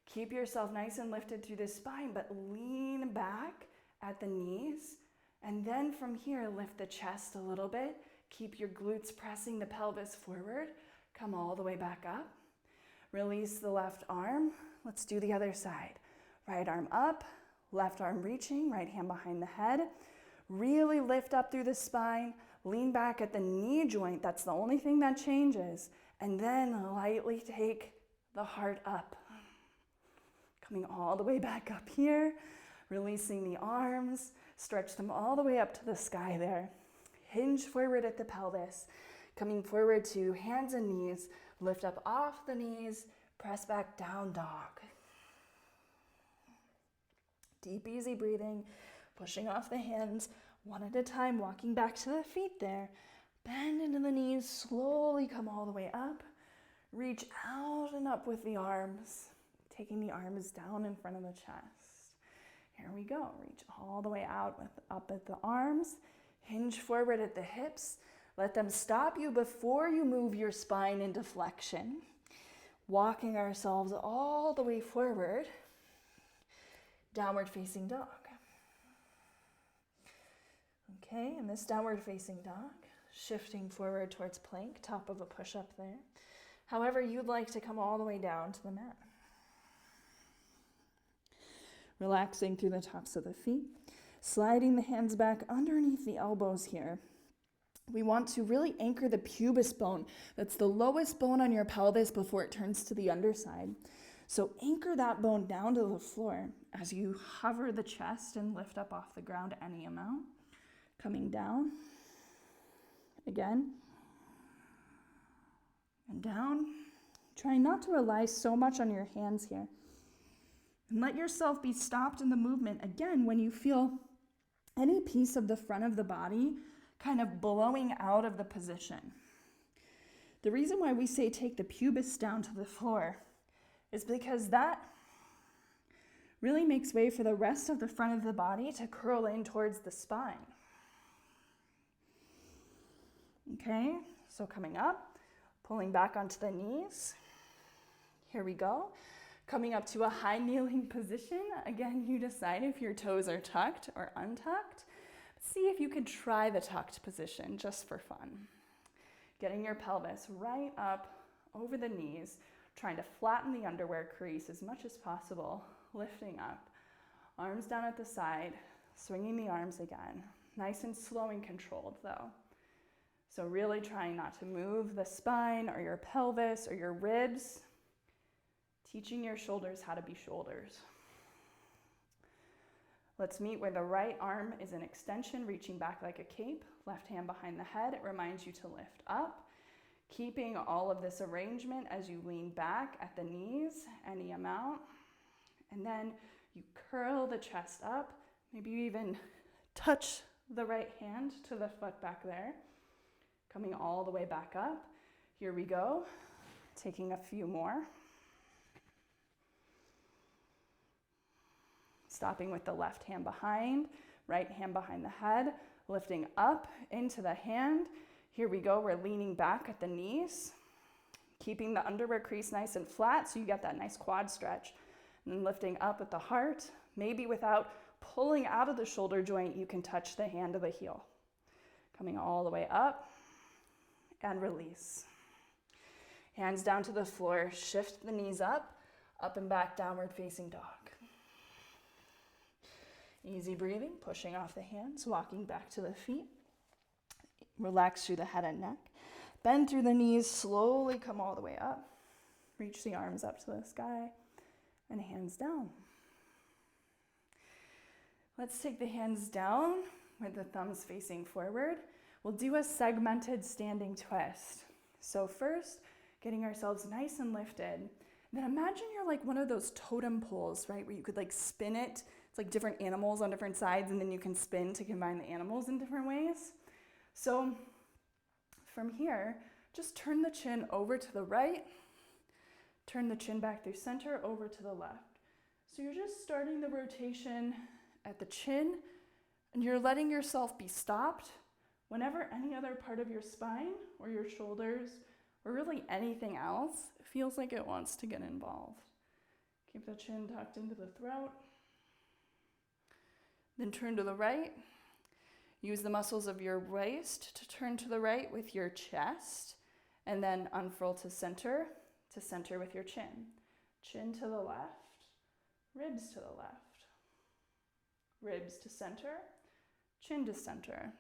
keep yourself nice and lifted through the spine, but lean back at the knees, and then from here, lift the chest a little bit, keep your glutes pressing the pelvis forward, come all the way back up, release the left arm, let's do the other side, right arm up, left arm reaching, right hand behind the head. Really lift up through the spine, lean back at the knee joint, that's the only thing that changes, and then lightly take the heart up. Coming all the way back up here, releasing the arms, stretch them all the way up to the sky there. Hinge forward at the pelvis, coming forward to hands and knees, lift up off the knees, press back down dog. Deep, easy breathing. Pushing off the hands, one at a time, walking back to the feet there. Bend into the knees, slowly come all the way up. Reach out and up with the arms, taking the arms down in front of the chest. Here we go, reach all the way out up at the arms. Hinge forward at the hips. Let them stop you before you move your spine into flexion. Walking ourselves all the way forward. Downward facing dog. Okay, in this downward facing dog, shifting forward towards plank, top of a push-up there. However you'd like to come all the way down to the mat. Relaxing through the tops of the feet, sliding the hands back underneath the elbows here. We want to really anchor the pubis bone. That's the lowest bone on your pelvis before it turns to the underside. So anchor that bone down to the floor as you hover the chest and lift up off the ground any amount. Coming down, again, and down. Trying not to rely so much on your hands here. And let yourself be stopped in the movement, again, when you feel any piece of the front of the body kind of blowing out of the position. The reason why we say take the pubis down to the floor is because that really makes way for the rest of the front of the body to curl in towards the spine. Okay, so coming up, pulling back onto the knees. Here we go. Coming up to a high kneeling position. Again, you decide if your toes are tucked or untucked. See if you could try the tucked position just for fun. Getting your pelvis right up over the knees, trying to flatten the underwear crease as much as possible, lifting up. Arms down at the side, swinging the arms again. Nice and slow and controlled though. So really trying not to move the spine or your pelvis or your ribs. teaching your shoulders how to be shoulders. Let's meet where the right arm is an extension, reaching back like a cape, left hand behind the head. It reminds you to lift up, keeping all of this arrangement as you lean back at the knees, any amount. And then you curl the chest up, maybe you even touch the right hand to the foot back there, coming all the way back up. Here we go, taking a few more. Stopping with the left hand behind, right hand behind the head, lifting up into the hand. Here we go, we're leaning back at the knees, keeping the underwear crease nice and flat so you get that nice quad stretch. And then lifting up at the heart, maybe without pulling out of the shoulder joint, you can touch the hand to the heel. Coming all the way up and release. Hands down to the floor, shift the knees up and back, downward facing dog. Easy breathing, pushing off the hands, walking back to the feet. Relax through the head and neck. Bend through the knees, slowly come all the way up. Reach the arms up to the sky and hands down. Let's take the hands down with the thumbs facing forward. We'll do a segmented standing twist. So first, getting ourselves nice and lifted. Then imagine you're like one of those totem poles, right? Where you could like spin it. It's like different animals on different sides, and then you can spin to combine the animals in different ways. So from here, just turn the chin over to the right, turn the chin back through center, over to the left. So you're just starting the rotation at the chin, and you're letting yourself be stopped whenever any other part of your spine or your shoulders or really anything else feels like it wants to get involved. Keep the chin tucked into the throat. Then turn to the right. Use the muscles of your waist to turn to the right with your chest, and then unfurl to center with your chin. Chin to the left, ribs to the left. Ribs to center, chin to center.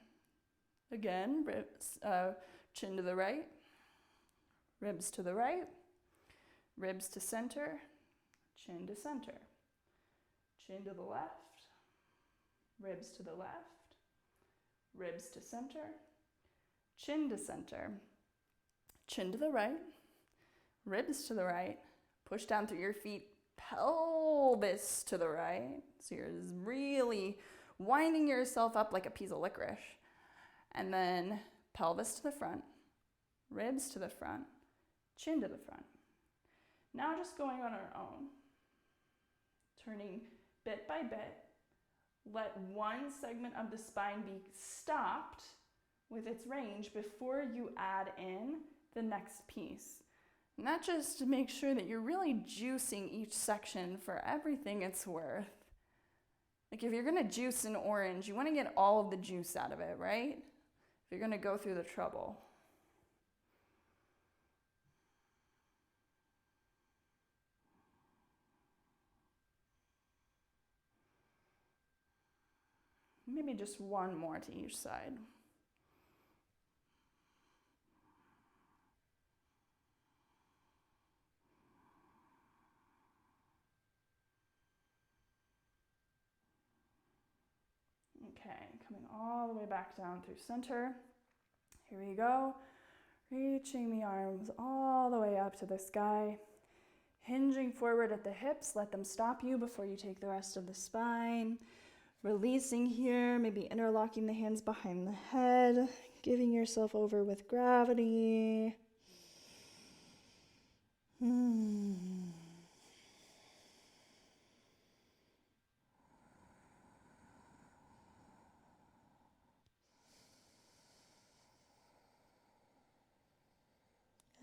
Again, ribs, chin to the right, ribs to the right, ribs to center, chin to center. Chin to the left, ribs to the left, ribs to center, chin to center, chin to the right, ribs to the right, push down through your feet, pelvis to the right. So you're really winding yourself up like a piece of licorice. And then pelvis to the front, ribs to the front, chin to the front. Now just going on our own, turning bit by bit. Let one segment of the spine be stopped with its range before you add in the next piece. And that just to make sure that you're really juicing each section for everything it's worth. Like if you're gonna juice an orange, you wanna get all of the juice out of it, right? If you're gonna go through the trouble. Maybe just one more to each side. Okay, coming all the way back down through center. Here we go. Reaching the arms all the way up to the sky. Hinging forward at the hips, let them stop you before you take the rest of the spine. Releasing here, maybe interlocking the hands behind the head, giving yourself over with gravity.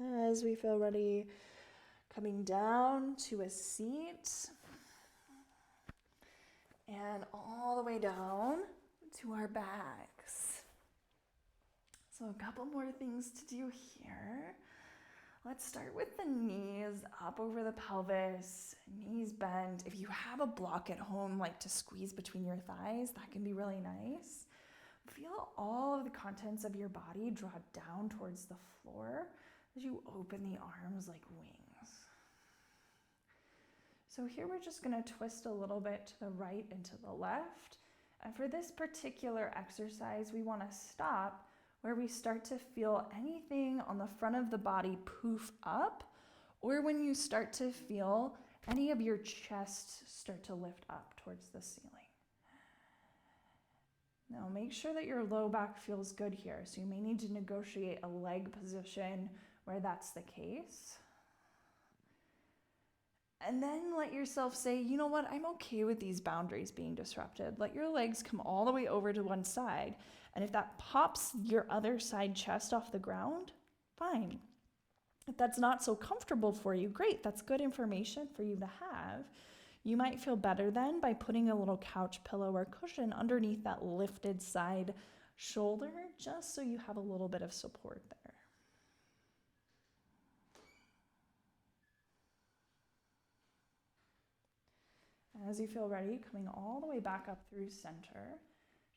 As we feel ready, coming down to a seat. And all the way down to our backs. So a couple more things to do here. Let's start with the knees up over the pelvis, knees bent. If you have a block at home, like to squeeze between your thighs, that can be really nice. Feel all of the contents of your body draw down towards the floor as you open the arms like wings. So here we're just going to twist a little bit to the right and to the left. And for this particular exercise, we want to stop where we start to feel anything on the front of the body poof up, or when you start to feel any of your chest start to lift up towards the ceiling. Now make sure that your low back feels good here. So you may need to negotiate a leg position where that's the case. And then let yourself say, you know what, I'm okay with these boundaries being disrupted. Let your legs come all the way over to one side. And if that pops your other side chest off the ground, fine. If that's not so comfortable for you, great, that's good information for you to have. You might feel better then by putting a little couch pillow or cushion underneath that lifted side shoulder, just so you have a little bit of support there. As you feel ready, coming all the way back up through center,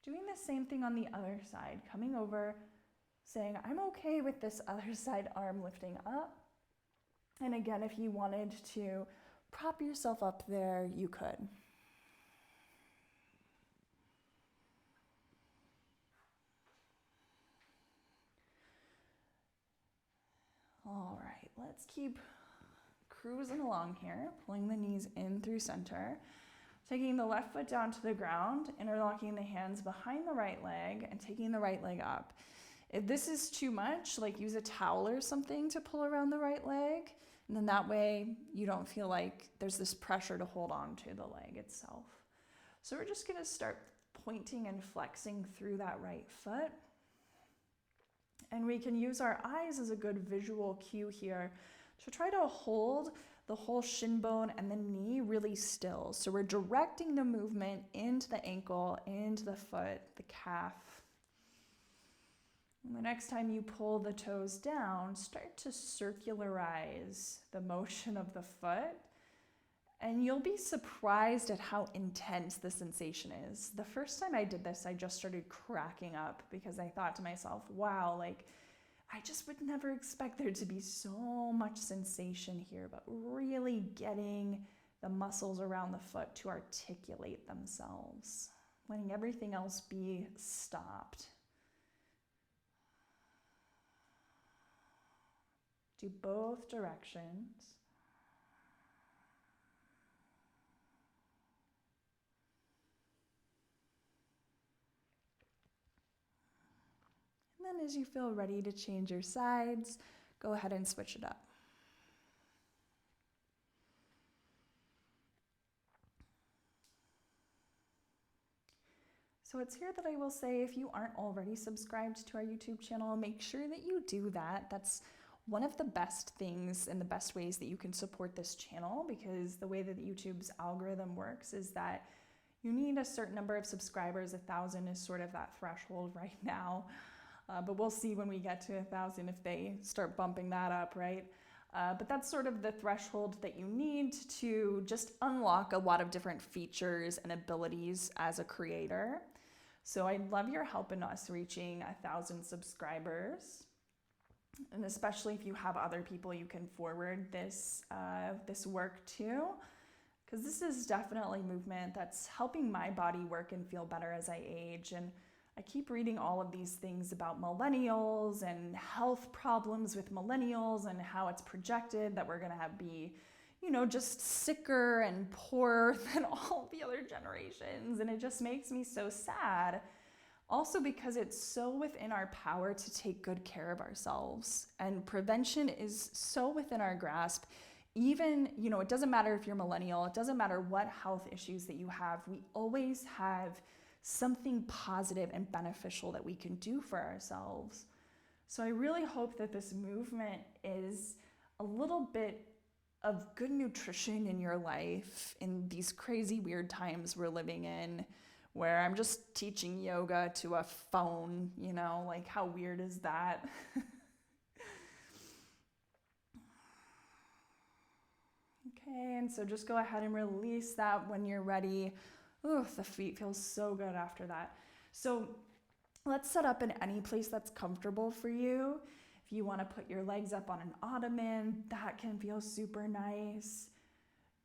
doing the same thing on the other side, coming over, saying, I'm okay with this other side arm lifting up. And again, if you wanted to prop yourself up there, you could. All right, let's keep cruising along here, pulling the knees in through center, taking the left foot down to the ground, interlocking the hands behind the right leg, and taking the right leg up. If this is too much, like use a towel or something to pull around the right leg, and then that way you don't feel like there's this pressure to hold on to the leg itself. So we're just gonna start pointing and flexing through that right foot. And we can use our eyes as a good visual cue here to try to hold the whole shin bone and the knee really still. So we're directing the movement into the ankle, into the foot, the calf. And the next time you pull the toes down, start to circularize the motion of the foot. And you'll be surprised at how intense the sensation is. The first time I did this, I just started cracking up because I thought to myself, wow, like, I just would never expect there to be so much sensation here, but really getting the muscles around the foot to articulate themselves, letting everything else be stopped. Do both directions. And then as you feel ready to change your sides, go ahead and switch it up. So it's here that I will say, if you aren't already subscribed to our YouTube channel, make sure that you do that. That's one of the best things and the best ways that you can support this channel, because the way that YouTube's algorithm works is that you need a certain number of subscribers. 1,000 is sort of that threshold right now. But we'll see when we get to 1,000 if they start bumping that up, right? But that's sort of the threshold that you need to just unlock a lot of different features and abilities as a creator. So I'd love your help in us reaching 1,000 subscribers. And especially if you have other people you can forward this work to, because this is definitely movement that's helping my body work and feel better as I age. And I keep reading all of these things about millennials and health problems with millennials and how it's projected that we're going to be, just sicker and poorer than all the other generations. And it just makes me so sad. Also because it's so within our power to take good care of ourselves. And prevention is so within our grasp. Even, it doesn't matter if you're millennial, it doesn't matter what health issues that you have, we always have something positive and beneficial that we can do for ourselves. So I really hope that this movement is a little bit of good nutrition in your life in these crazy weird times we're living in, where I'm just teaching yoga to a phone, like how weird is that? Okay, and so just go ahead and release that when you're ready. Ooh, the feet feel so good after that. So let's set up in any place that's comfortable for you. If you want to put your legs up on an ottoman, that can feel super nice.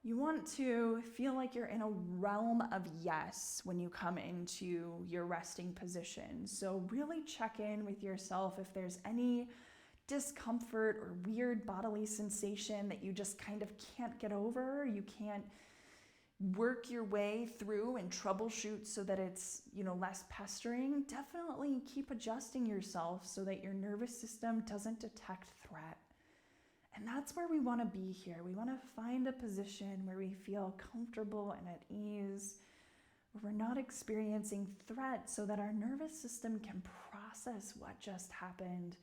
You want to feel like you're in a realm of yes when you come into your resting position. So really check in with yourself if there's any discomfort or weird bodily sensation that you just kind of can't get over. You can't work your way through and troubleshoot so that it's, less pestering. Definitely keep adjusting yourself so that your nervous system doesn't detect threat. And that's where we want to be here. We want to find a position where we feel comfortable and at ease, where we're not experiencing threat, so that our nervous system can process what just happened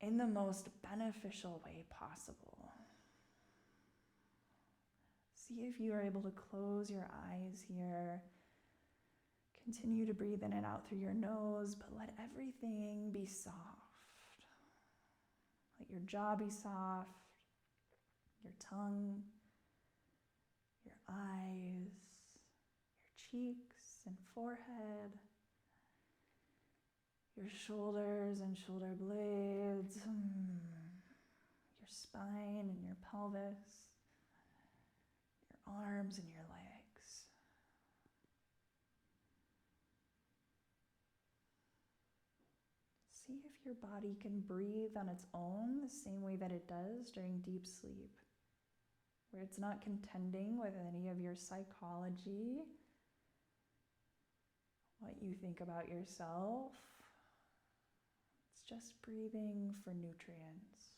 in the most beneficial way possible. See if you are able to close your eyes here. Continue to breathe in and out through your nose, but let everything be soft. Let your jaw be soft, your tongue, your eyes, your cheeks and forehead, your shoulders and shoulder blades, your spine and your pelvis, your arms and your legs. See if your body can breathe on its own the same way that it does during deep sleep, where it's not contending with any of your psychology, what you think about yourself. It's just breathing for nutrients.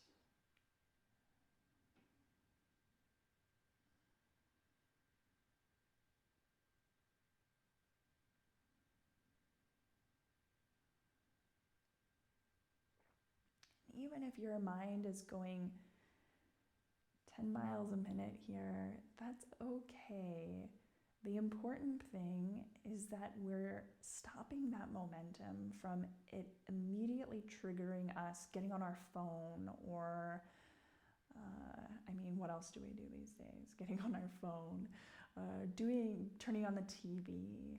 Even if your mind is going 10 miles a minute here, that's okay. The important thing is that we're stopping that momentum from it immediately triggering us getting on our phone or, what else do we do these days? Getting on our phone, turning on the TV,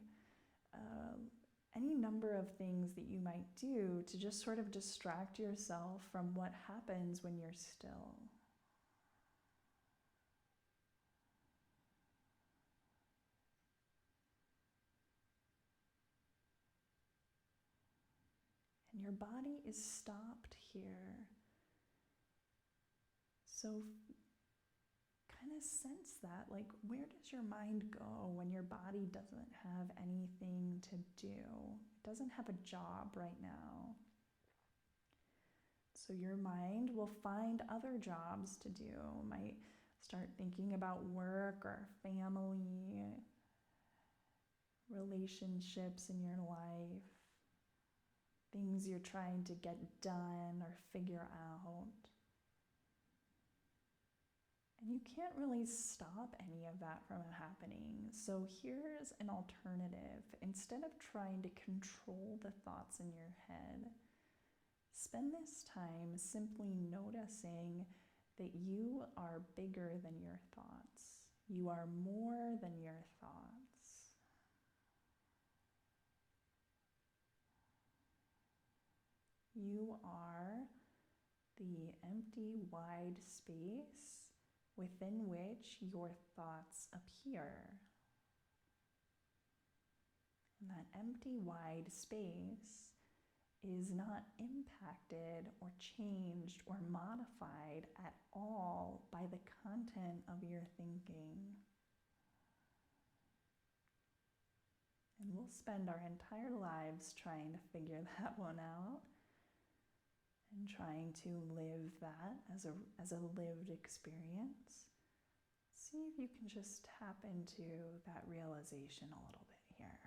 any number of things that you might do to just sort of distract yourself from what happens when you're still. And your body is stopped here. So kind of sense that, like, where does your mind go when your body doesn't have anything to do? It doesn't have a job right now. So your mind will find other jobs to do. Might start thinking about work or family, relationships in your life, things you're trying to get done or figure out. And you can't really stop any of that from happening. So here's an alternative. Instead of trying to control the thoughts in your head, spend this time simply noticing that you are bigger than your thoughts. You are more than your thoughts. You are the empty, wide space within which your thoughts appear. And that empty, wide space is not impacted or changed or modified at all by the content of your thinking. And we'll spend our entire lives trying to figure that one out and trying to live that as a lived experience. See if you can just tap into that realization a little bit here.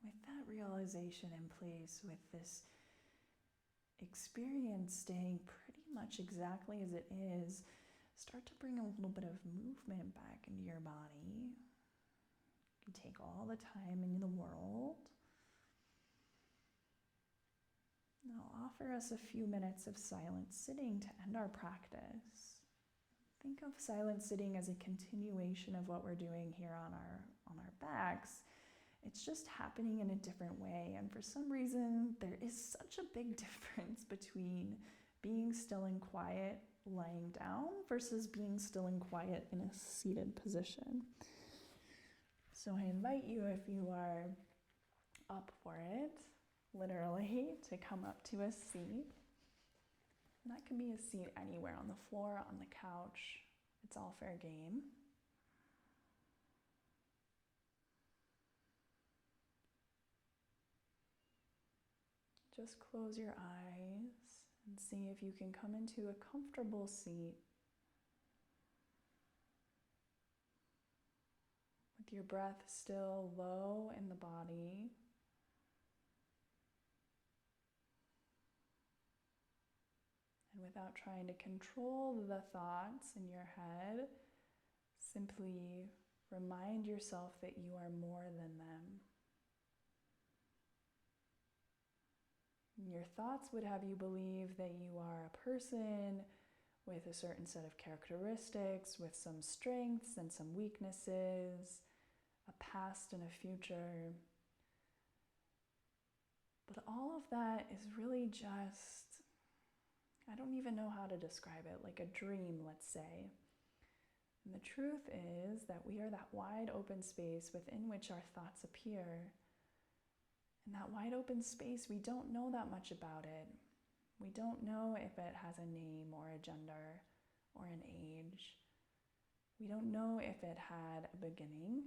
And with that realization in place, with this experience staying pretty much exactly as it is, start to bring a little bit of movement back into your body. You can take all the time in the world. And I'll offer us a few minutes of silent sitting to end our practice. Think of silent sitting as a continuation of what we're doing here on our backs, It's just happening in a different way. And for some reason, there is such a big difference between being still and quiet lying down versus being still and quiet in a seated position. So I invite you, if you are up for it, literally, to come up to a seat. And that can be a seat anywhere, on the floor, on the couch. It's all fair game. Just close your eyes and see if you can come into a comfortable seat with your breath still low in the body. And without trying to control the thoughts in your head, simply remind yourself that you are more than them. Your thoughts would have you believe that you are a person with a certain set of characteristics, with some strengths and some weaknesses, a past and a future. But all of that is really just, I don't even know how to describe it, like a dream, let's say. And the truth is that we are that wide open space within which our thoughts appear. In that wide open space, we don't know that much about it. We don't know if it has a name or a gender or an age. We don't know if it had a beginning.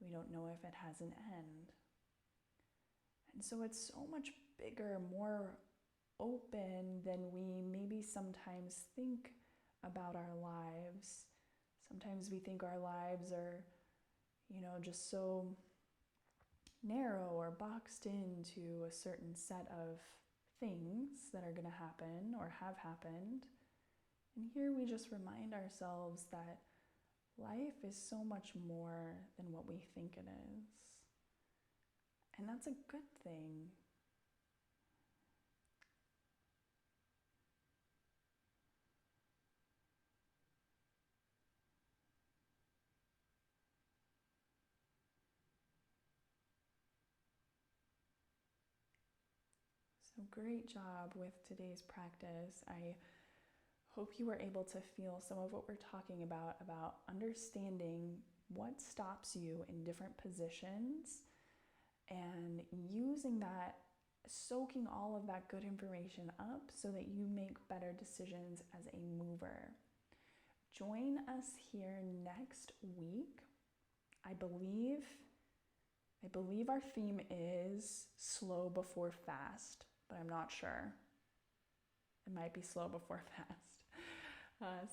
We don't know if it has an end. And so it's so much bigger, more open than we maybe sometimes think about our lives. Sometimes we think our lives are, just so narrow or boxed into a certain set of things that are going to happen or have happened. And here we just remind ourselves that life is so much more than what we think it is. And that's a good thing. So great job with today's practice. I hope you were able to feel some of what we're talking about understanding what stops you in different positions and using that, soaking all of that good information up so that you make better decisions as a mover. Join us here next week. I believe our theme is slow before fast, but I'm not sure. It might be slow before fast.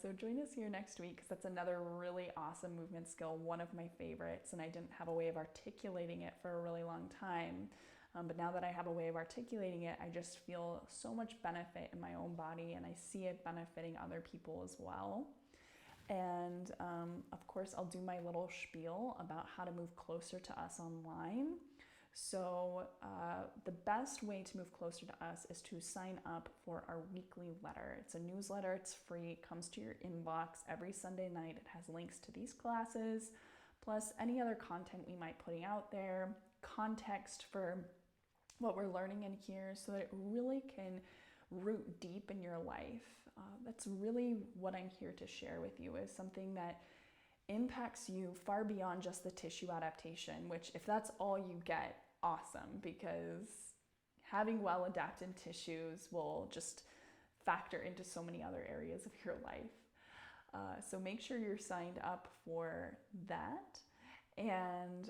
So join us here next week, because that's another really awesome movement skill, one of my favorites, and I didn't have a way of articulating it for a really long time. But now that I have a way of articulating it, I just feel so much benefit in my own body, and I see it benefiting other people as well. And of course, I'll do my little spiel about how to move closer to us online. So the best way to move closer to us is to sign up for our weekly letter. It's a newsletter, it's free, it comes to your inbox every Sunday night. It has links to these classes, plus any other content we might be putting out there, context for what we're learning in here, so that it really can root deep in your life. That's really what I'm here to share with you, is something that impacts you far beyond just the tissue adaptation, which if that's all you get, awesome, because having well adapted tissues will just factor into so many other areas of your life. So make sure you're signed up for that. And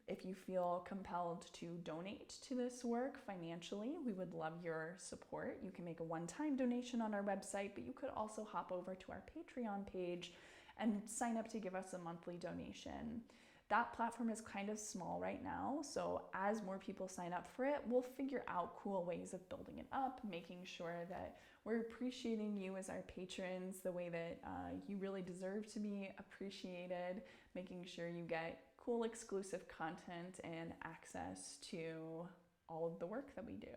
if you feel compelled to donate to this work financially, we would love your support. You can make a one-time donation on our website, but you could also hop over to our Patreon page and sign up to give us a monthly donation. That platform is kind of small right now, so as more people sign up for it, we'll figure out cool ways of building it up, making sure that we're appreciating you as our patrons the way that you really deserve to be appreciated, making sure you get cool exclusive content and access to all of the work that we do.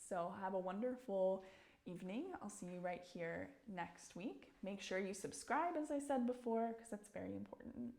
So have a wonderful evening. I'll see you right here next week. Make sure you subscribe, as I said before, because that's very important.